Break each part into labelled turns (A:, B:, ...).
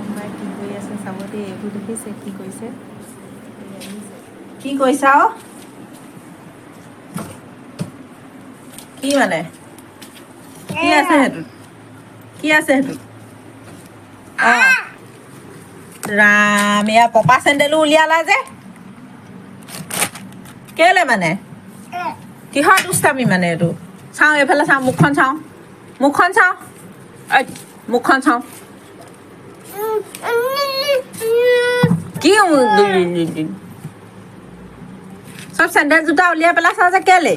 A: কোনোবাই কি কৰি আছে চাব দেই এইবোৰ দেখিছে কি কৰিছে
B: কি কৈছা কি মানে কি আছে হেতু কি আছে হেতু ৰাম ইয়া পপা চেণ্ডেলো উলিয়ালা যে কেলে মানে কিহৰ দুষ্টামি মানে এইটো চাওঁ এইফালে চাওঁ মুখখন চাওঁ মুখখন চাওঁ কি চব চেণ্ডেল জোতা উলিয়াই পেলাইছা যে কেলে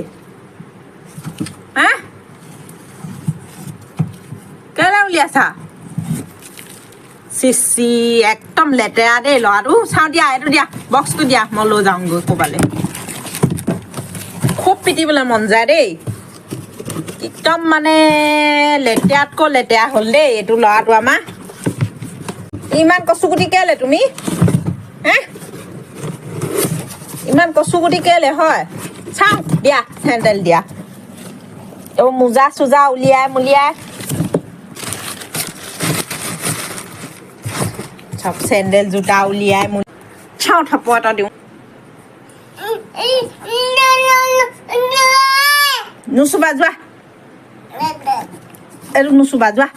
B: হা কেলে উলিয়াইছা চিচি একদম লেতেৰা দেই ল'ৰাটো চাওঁ দিয়া এইটো দিয়া বক্সটো দিয়া মই লৈ যাওঁগৈ ক'ৰবালৈ খুব পিটিবলৈ মন যায় দেই একদম মানে লেতেৰাতকৈ লেতেৰা হ'ল দেই এইটো ল'ৰাটো আমাৰ ইমান কচুগুটি কেলে তুমি হে ইমান কচুগুটি কেলে হয় চাওঁ দিয়া চেণ্ডেল দিয়া এইবোৰ মোজা চোজা উলিয়াই চব চেণ্ডেল জোতা উলিয়াই চাওঁ থাপৰ এটা দিওঁ নুচুবা যোৱা এইটো নুচুবা যোৱা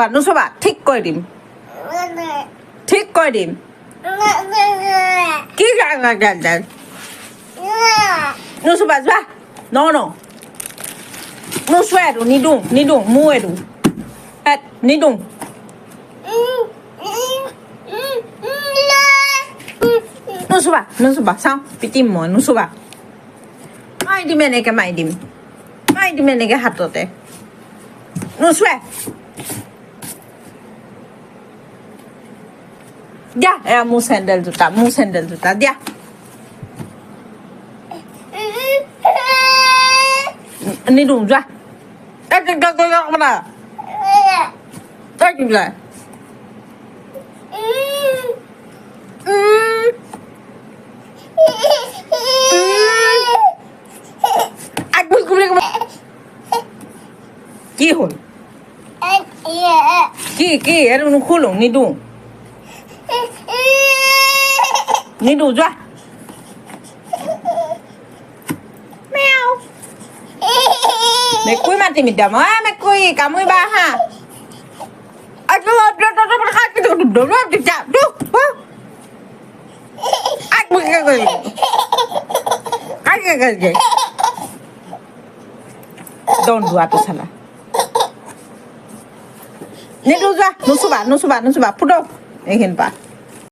B: নুচুবা ঠিক কৰি দিম কি নুচুবা যোৱা নুচুৱা এইটো নিদো মোৰ এইটো নিদো নুচুবা চাওঁ পিটিম মই নুচুবা মাৰি দিম এনেকে হাততে নুচুৱে দিয়া এয়া মোৰ চেণ্ডেল জোতা দিয়া নিদো যোৱা কি হ'ল কি এইটো নুখোলো নিদো যোৱা মেকুৰী মাতিম এতিয়া মই মেকুৰী কামুৰিবা আহা যোৱাটো চালা নিদো যোৱা নুচুবা ফুটো এইখিনি পা